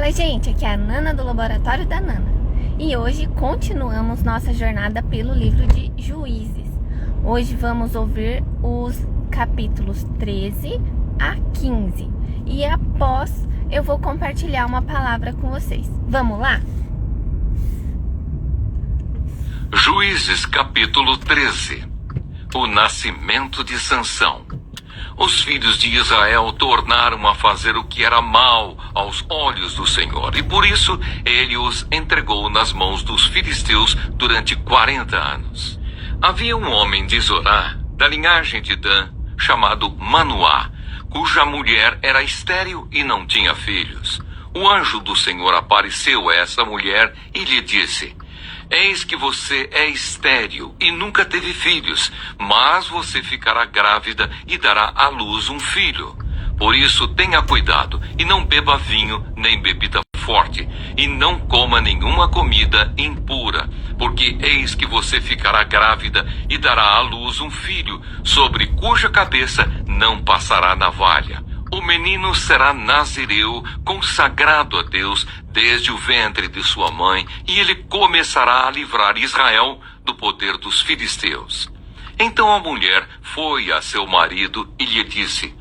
Fala, gente, aqui é a Nana do Laboratório da Nana. E hoje continuamos nossa jornada pelo livro de Juízes. Hoje vamos ouvir os capítulos 13 a 15. E após eu vou compartilhar uma palavra com vocês. Vamos lá? Juízes capítulo 13. O nascimento de Sansão. Os filhos de Israel tornaram a fazer o que era mal aos olhos do Senhor, e por isso ele os entregou nas mãos dos filisteus durante 40 anos. Havia um homem de Zorá, da linhagem de Dan, chamado Manoá, cuja mulher era estéril e não tinha filhos. O anjo do Senhor apareceu a essa mulher e lhe disse: eis que você é estéril e nunca teve filhos, mas você ficará grávida e dará à luz um filho. Por isso tenha cuidado e não beba vinho nem bebida forte, e não coma nenhuma comida impura, porque eis que você ficará grávida e dará à luz um filho, sobre cuja cabeça não passará navalha. O menino será nazireu, consagrado a Deus desde o ventre de sua mãe, e ele começará a livrar Israel do poder dos filisteus. Então a mulher foi a seu marido e lhe disse: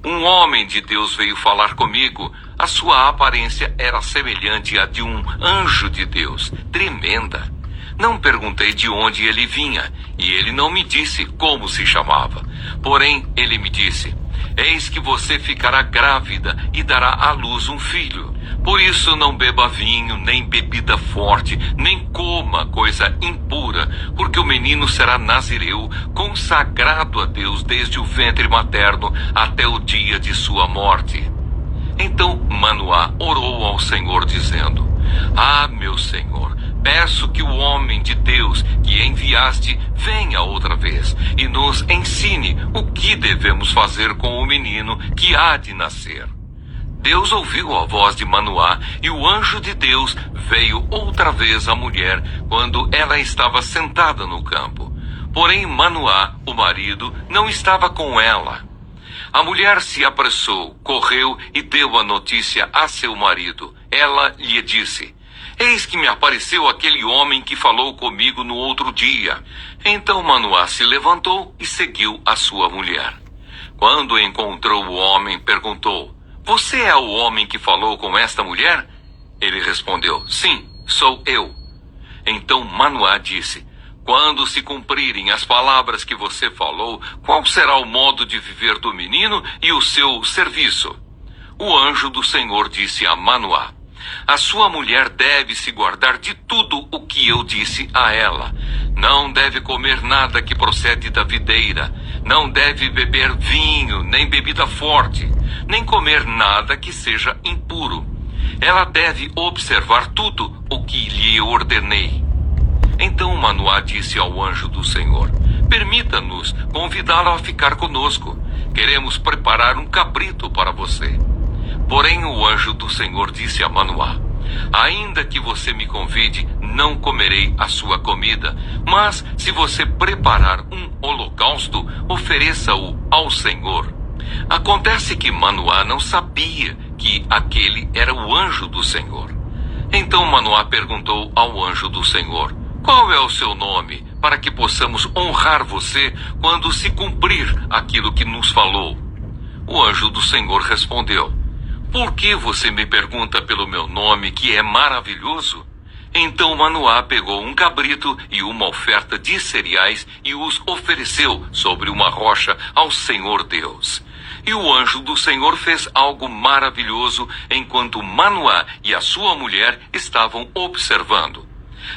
um homem de Deus veio falar comigo. A sua aparência era semelhante à de um anjo de Deus, tremenda. Não perguntei de onde ele vinha, e ele não me disse como se chamava. Porém, ele me disse: eis que você ficará grávida e dará à luz um filho. Por isso não beba vinho, nem bebida forte, nem coma coisa impura, porque o menino será nazireu, consagrado a Deus desde o ventre materno até o dia de sua morte. Então Manoá orou ao Senhor, dizendo: ah, meu Senhor, peço que o homem de Deus que enviaste venha outra vez e nos ensine o que devemos fazer com o menino que há de nascer. Deus ouviu a voz de Manoá, e o anjo de Deus veio outra vez à mulher quando ela estava sentada no campo. Porém Manoá, o marido, não estava com ela. A mulher se apressou, correu e deu a notícia a seu marido. Ela lhe disse: eis que me apareceu aquele homem que falou comigo no outro dia. Então Manoá se levantou e seguiu a sua mulher. Quando encontrou o homem, perguntou: você é o homem que falou com esta mulher? Ele respondeu: sim, sou eu. Então Manoá disse: quando se cumprirem as palavras que você falou, qual será o modo de viver do menino e o seu serviço? O anjo do Senhor disse a Manoá: a sua mulher deve se guardar de tudo o que eu disse a ela. Não deve comer nada que procede da videira, não deve beber vinho, nem bebida forte, nem comer nada que seja impuro. Ela deve observar tudo o que lhe ordenei. Então Manoá disse ao anjo do Senhor: permita-nos convidá-la a ficar conosco. Queremos preparar um cabrito para você. Porém o anjo do Senhor disse a Manoá: ainda que você me convide, não comerei a sua comida, mas se você preparar um holocausto, ofereça-o ao Senhor. Acontece que Manoá não sabia que aquele era o anjo do Senhor. Então Manoá perguntou ao anjo do Senhor: qual é o seu nome, para que possamos honrar você quando se cumprir aquilo que nos falou? O anjo do Senhor respondeu: por que você me pergunta pelo meu nome, que é maravilhoso? Então Manoá pegou um cabrito e uma oferta de cereais e os ofereceu sobre uma rocha ao Senhor Deus. E o anjo do Senhor fez algo maravilhoso enquanto Manoá e a sua mulher estavam observando.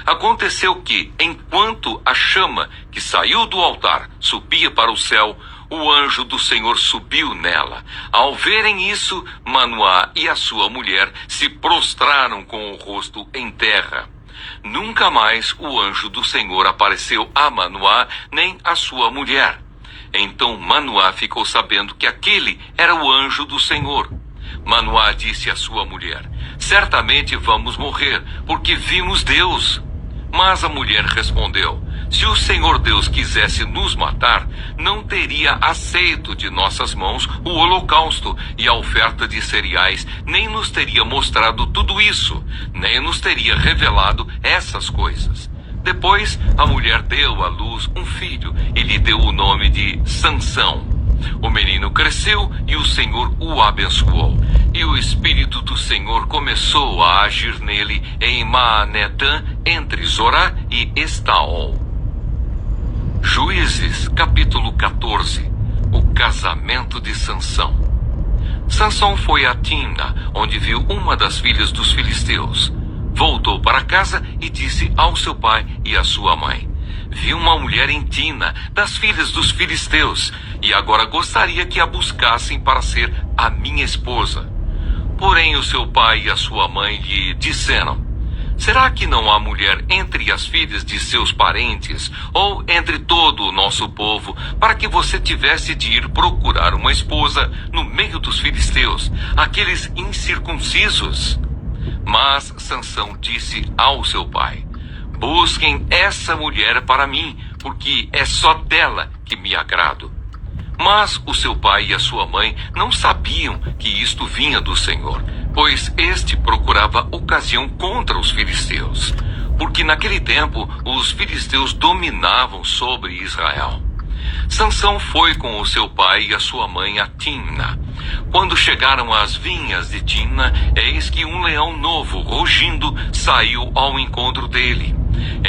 Aconteceu que, enquanto a chama que saiu do altar subia para o céu, o anjo do Senhor subiu nela. Ao verem isso, Manoá e a sua mulher se prostraram com o rosto em terra. Nunca mais o anjo do Senhor apareceu a Manoá nem a sua mulher. Então Manoá ficou sabendo que aquele era o anjo do Senhor. Manoá disse à sua mulher: certamente vamos morrer, porque vimos Deus. Mas a mulher respondeu: Se o Senhor Deus quisesse nos matar, não teria aceito de nossas mãos o holocausto e a oferta de cereais, nem nos teria mostrado tudo isso, nem nos teria revelado essas coisas. Depois, a mulher deu à luz um filho e lhe deu o nome de Sansão. O menino cresceu e o Senhor o abençoou. E o Espírito do Senhor começou a agir nele em Maanetã, entre Zorá e Estaol. Juízes, capítulo 14. O casamento de Sansão. Sansão foi a Timna, onde viu uma das filhas dos filisteus. Voltou para casa e disse ao seu pai e à sua mãe: vi uma mulher em Timna, das filhas dos filisteus, e agora gostaria que a buscassem para ser a minha esposa. Porém o seu pai e a sua mãe lhe disseram: será que não há mulher entre as filhas de seus parentes, ou entre todo o nosso povo, para que você tivesse de ir procurar uma esposa no meio dos filisteus, aqueles incircuncisos? Mas Sansão disse ao seu pai: busquem essa mulher para mim, porque é só dela que me agrado. Mas o seu pai e a sua mãe não sabiam que isto vinha do Senhor, pois este procurava ocasião contra os filisteus, porque naquele tempo os filisteus dominavam sobre Israel. Sansão foi com o seu pai e a sua mãe a Timna. Quando chegaram às vinhas de Timna, eis que um leão novo, rugindo, saiu ao encontro dele.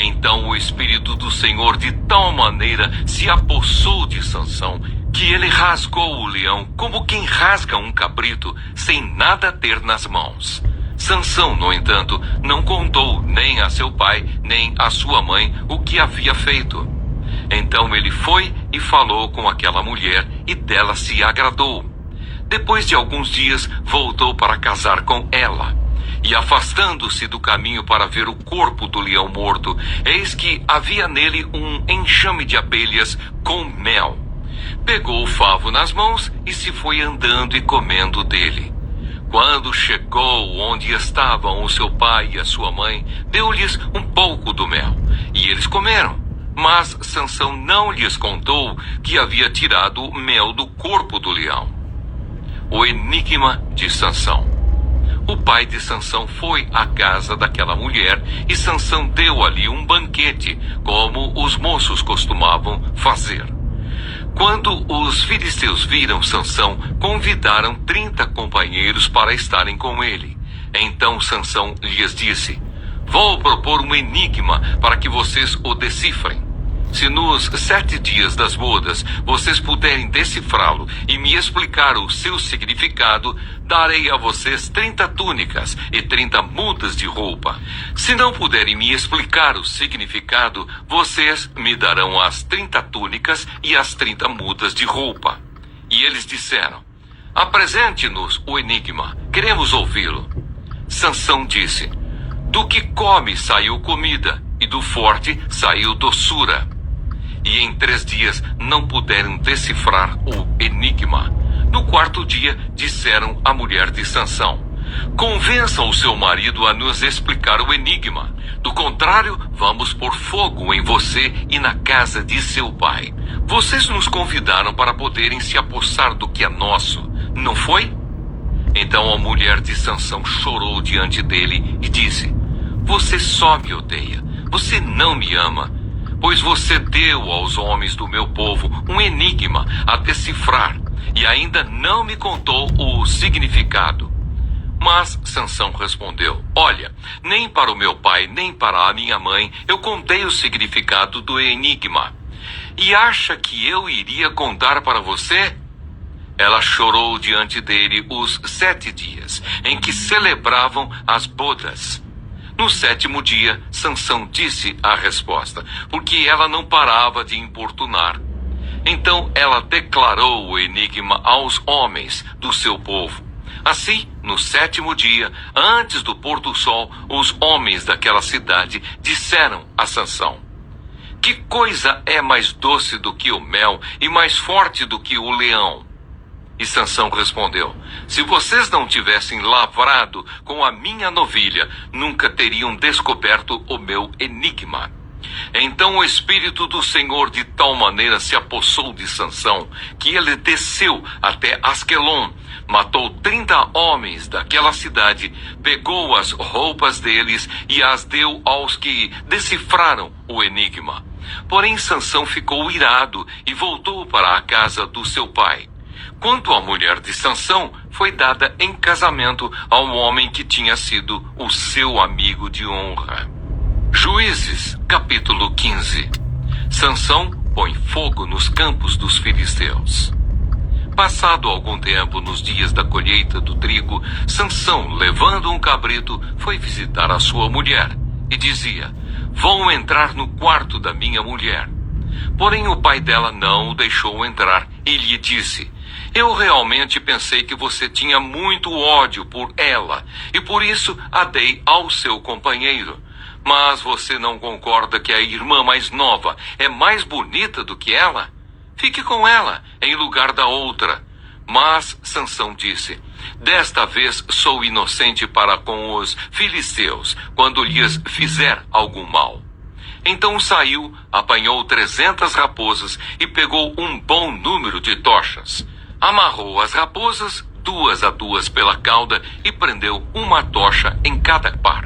Então o Espírito do Senhor de tal maneira se apossou de Sansão, que ele rasgou o leão como quem rasga um cabrito, sem nada ter nas mãos. Sansão, no entanto, não contou nem a seu pai, nem a sua mãe o que havia feito. Então ele foi e falou com aquela mulher, e dela se agradou. Depois de alguns dias, voltou para casar com ela. E afastando-se do caminho para ver o corpo do leão morto, eis que havia nele um enxame de abelhas com mel. Pegou o favo nas mãos e se foi andando e comendo dele. Quando chegou onde estavam o seu pai e a sua mãe, deu-lhes um pouco do mel, e eles comeram. Mas Sansão não lhes contou que havia tirado o mel do corpo do leão. O enigma de Sansão. O pai de Sansão foi à casa daquela mulher, e Sansão deu ali um banquete, como os moços costumavam fazer. Quando os filisteus viram Sansão, convidaram 30 companheiros para estarem com ele. Então Sansão lhes disse: vou propor um enigma para que vocês o decifrem. Se nos 7 dias das bodas vocês puderem decifrá-lo e me explicar o seu significado, darei a vocês 30 túnicas e 30 mudas de roupa. Se não puderem me explicar o significado, vocês me darão as 30 túnicas e as 30 mudas de roupa. E eles disseram: apresente-nos o enigma, queremos ouvi-lo. Sansão disse: do que come saiu comida, e do forte saiu doçura. E em 3 dias não puderam decifrar o enigma. No 4º dia, disseram à mulher de Sansão: convença o seu marido a nos explicar o enigma. Do contrário, vamos pôr fogo em você e na casa de seu pai. Vocês nos convidaram para poderem se apossar do que é nosso, não foi? Então a mulher de Sansão chorou diante dele e disse: você só me odeia, você não me ama, pois você deu aos homens do meu povo um enigma a decifrar, e ainda não me contou o significado. Mas Sansão respondeu: olha, nem para o meu pai, nem para a minha mãe eu contei o significado do enigma. E acha que eu iria contar para você? Ela chorou diante dele os 7 dias, em que celebravam as bodas. No 7º dia, Sansão disse a resposta, porque ela não parava de importunar. Então ela declarou o enigma aos homens do seu povo. Assim, no 7º dia, antes do pôr do sol, os homens daquela cidade disseram a Sansão: que coisa é mais doce do que o mel e mais forte do que o leão? E Sansão respondeu: se vocês não tivessem lavrado com a minha novilha, nunca teriam descoberto o meu enigma. Então o Espírito do Senhor de tal maneira se apossou de Sansão, que ele desceu até Asquelon, matou 30 homens daquela cidade, pegou as roupas deles e as deu aos que decifraram o enigma. Porém Sansão ficou irado e voltou para a casa do seu pai. Quanto à mulher de Sansão, foi dada em casamento a um homem que tinha sido o seu amigo de honra. Juízes, capítulo 15. Sansão põe fogo nos campos dos filisteus. Passado algum tempo, nos dias da colheita do trigo, Sansão, levando um cabrito, foi visitar a sua mulher e dizia: "Vou entrar no quarto da minha mulher." Porém o pai dela não o deixou entrar e lhe disse: "Eu realmente pensei que você tinha muito ódio por ela e por isso a dei ao seu companheiro. Mas você não concorda que a irmã mais nova é mais bonita do que ela? Fique com ela em lugar da outra." Mas Sansão disse: "Desta vez sou inocente para com os filisteus, quando lhes fizer algum mal." Então saiu, apanhou 300 raposas e pegou um bom número de tochas. Amarrou as raposas, 2 a 2 pela cauda, e prendeu uma tocha em cada par.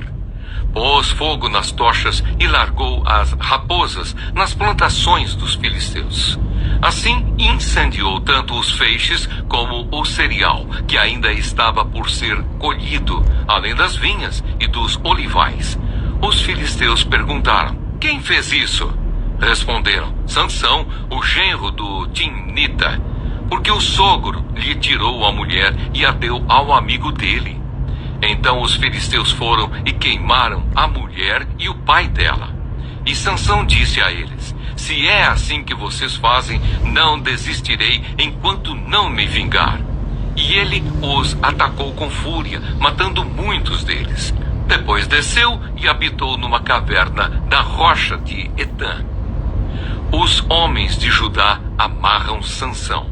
Pôs fogo nas tochas e largou as raposas nas plantações dos filisteus. Assim incendiou tanto os feixes como o cereal, que ainda estava por ser colhido, além das vinhas e dos olivais. Os filisteus perguntaram: "Quem fez isso?" Responderam: "Sansão, o genro do Timnita, porque o sogro lhe tirou a mulher e a deu ao amigo dele." Então os filisteus foram e queimaram a mulher e o pai dela. E Sansão disse a eles: "Se é assim que vocês fazem, não desistirei enquanto não me vingar." E ele os atacou com fúria, matando muitos deles. Depois desceu e habitou numa caverna da rocha de Etã. Os homens de Judá amarram Sansão.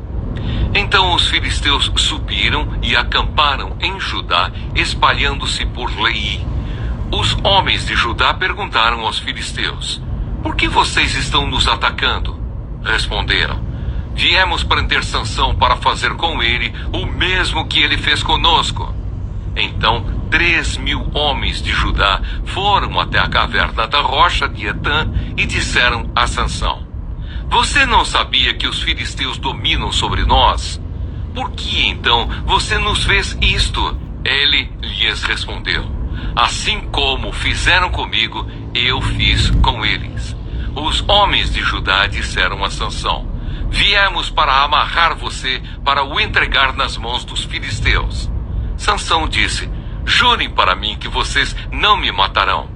Então os filisteus subiram e acamparam em Judá, espalhando-se por Leí. Os homens de Judá perguntaram aos filisteus: "Por que vocês estão nos atacando?" Responderam: "Viemos prender Sansão para fazer com ele o mesmo que ele fez conosco." Então 3.000 homens de Judá foram até a caverna da rocha de Etã e disseram a Sansão: "Você não sabia que os filisteus dominam sobre nós? Por que então você nos fez isto?" Ele lhes respondeu: "Assim como fizeram comigo, eu fiz com eles." Os homens de Judá disseram a Sansão: "Viemos para amarrar você para o entregar nas mãos dos filisteus." Sansão disse: "Jurem para mim que vocês não me matarão."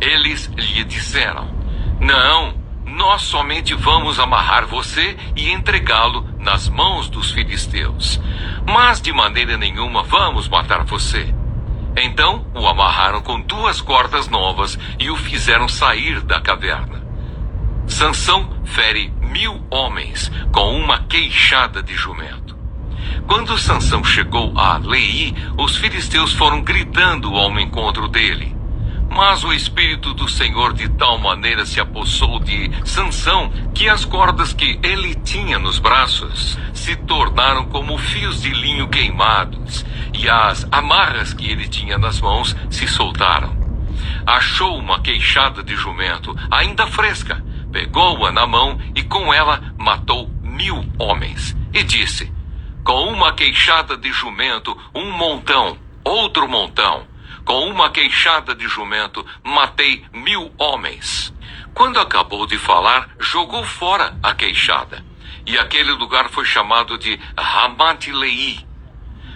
Eles lhe disseram: "Não, nós somente vamos amarrar você e entregá-lo nas mãos dos filisteus. Mas de maneira nenhuma vamos matar você." Então o amarraram com 2 cordas novas e o fizeram sair da caverna. Sansão fere 1.000 homens com uma queixada de jumento. Quando Sansão chegou a Leí, os filisteus foram gritando ao encontro dele. Mas o Espírito do Senhor de tal maneira se apossou de Sansão que as cordas que ele tinha nos braços se tornaram como fios de linho queimados, e as amarras que ele tinha nas mãos se soltaram. Achou uma queixada de jumento, ainda fresca, pegou-a na mão e com ela matou 1.000 homens. E disse: "Com uma queixada de jumento, um montão, outro montão. Com uma queixada de jumento, matei 1.000 homens." Quando acabou de falar, jogou fora a queixada. E aquele lugar foi chamado de Ramat-Leí.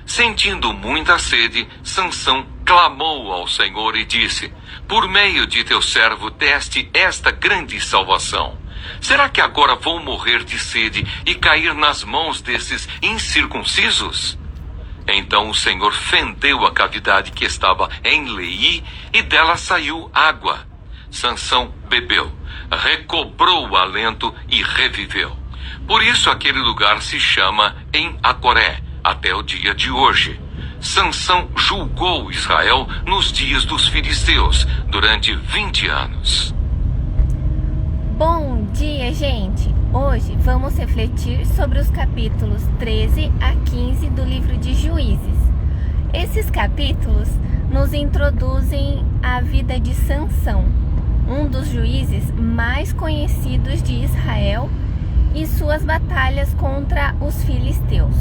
Sentindo muita sede, Sansão clamou ao Senhor e disse: "Por meio de teu servo deste esta grande salvação. Será que agora vou morrer de sede e cair nas mãos desses incircuncisos?" Então o Senhor fendeu a cavidade que estava em Leí e dela saiu água. Sansão bebeu, recobrou o alento e reviveu. Por isso aquele lugar se chama em Acoré, até o dia de hoje. Sansão julgou Israel nos dias dos filisteus, durante 20 anos. dia, gente! Hoje vamos refletir sobre os capítulos 13 a 15 do livro de Juízes. Esses capítulos nos introduzem à vida de Sansão, um dos juízes mais conhecidos de Israel, e suas batalhas contra os filisteus.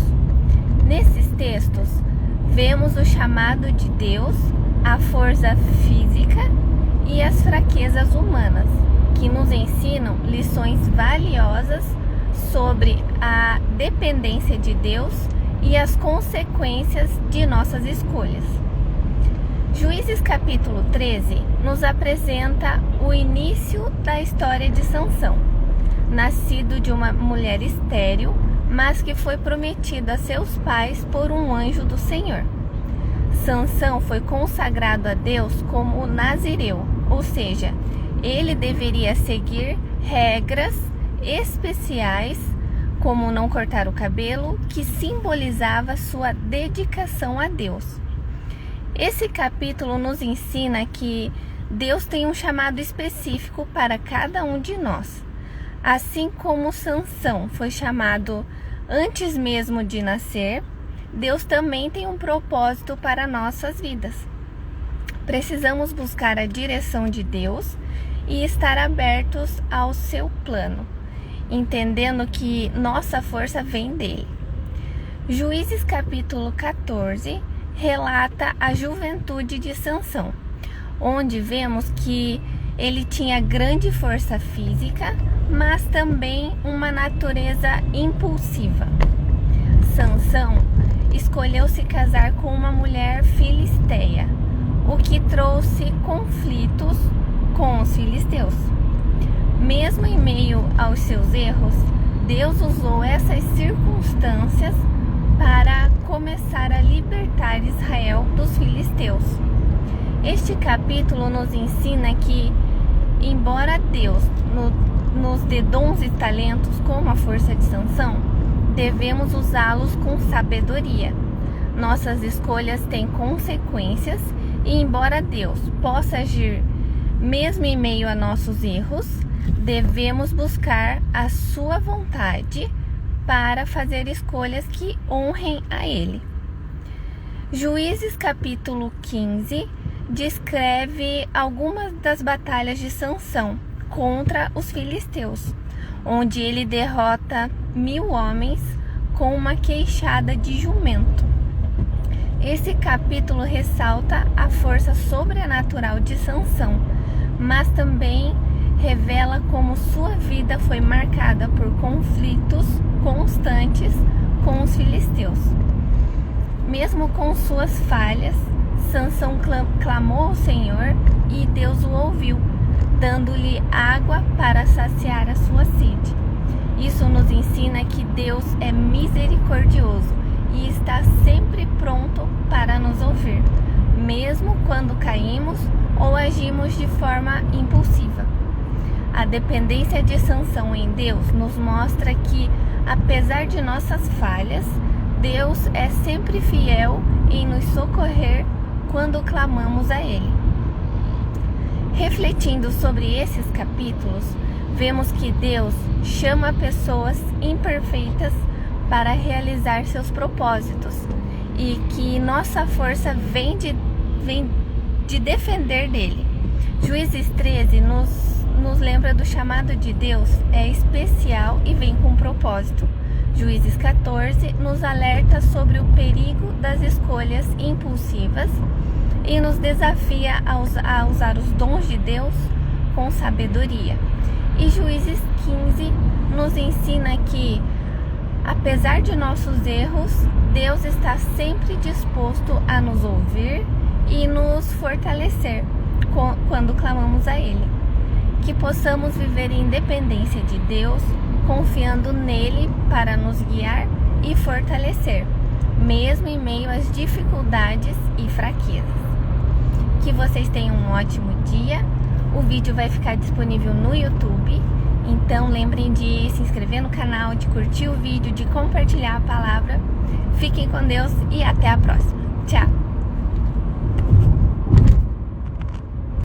Nesses textos, vemos o chamado de Deus, a força física e as fraquezas humanas, que nos ensinam lições valiosas sobre a dependência de Deus e as consequências de nossas escolhas. Juízes capítulo 13 nos apresenta o início da história de Sansão, nascido de uma mulher estéril, mas que foi prometido a seus pais por um anjo do Senhor. Sansão foi consagrado a Deus como nazireu, ou seja, ele deveria seguir regras especiais, como não cortar o cabelo, que simbolizava sua dedicação a Deus. Esse capítulo nos ensina que Deus tem um chamado específico para cada um de nós. Assim como Sansão foi chamado antes mesmo de nascer, Deus também tem um propósito para nossas vidas. Precisamos buscar a direção de Deus e estar abertos ao seu plano, entendendo que nossa força vem dele. Juízes capítulo 14 relata a juventude de Sansão, onde vemos que ele tinha grande força física, mas também uma natureza impulsiva. Sansão escolheu se casar com uma mulher filisteia, o que trouxe conflitos com os filisteus. Mesmo em meio aos seus erros, Deus usou essas circunstâncias para começar a libertar Israel dos filisteus. Este capítulo nos ensina que, embora Deus nos dê dons e talentos como a força de Sansão, devemos usá-los com sabedoria. Nossas escolhas têm consequências e, embora Deus possa agir mesmo em meio a nossos erros, devemos buscar a sua vontade para fazer escolhas que honrem a Ele. Juízes capítulo 15 descreve algumas das batalhas de Sansão contra os filisteus, onde ele derrota 1000 homens com uma queixada de jumento. Esse capítulo ressalta a força sobrenatural de Sansão, mas também revela como sua vida foi marcada por conflitos constantes com os filisteus. Mesmo com suas falhas, Sansão clamou ao Senhor e Deus o ouviu, dando-lhe água para saciar a sua sede. Isso nos ensina que Deus é misericordioso e está sempre pronto para nos ouvir, mesmo quando caímos ou agimos de forma impulsiva. A dependência de Sansão em Deus nos mostra que, apesar de nossas falhas, Deus é sempre fiel em nos socorrer quando clamamos a Ele. Refletindo sobre esses capítulos, vemos que Deus chama pessoas imperfeitas para realizar seus propósitos e que nossa força vem de defender dele. Juízes 13 nos lembra do chamado de Deus, é especial e vem com propósito. Juízes 14 nos alerta sobre o perigo das escolhas impulsivas e nos desafia a usar os dons de Deus com sabedoria. E Juízes 15 nos ensina que, apesar de nossos erros, Deus está sempre disposto a nos ouvir e nos fortalecer quando clamamos a Ele. Que possamos viver em dependência de Deus, confiando nele para nos guiar e fortalecer, mesmo em meio às dificuldades e fraquezas. Que vocês tenham um ótimo dia. O vídeo vai ficar disponível no YouTube, então lembrem de se inscrever no canal, de curtir o vídeo, de compartilhar a palavra. Fiquem com Deus e até a próxima. Tchau!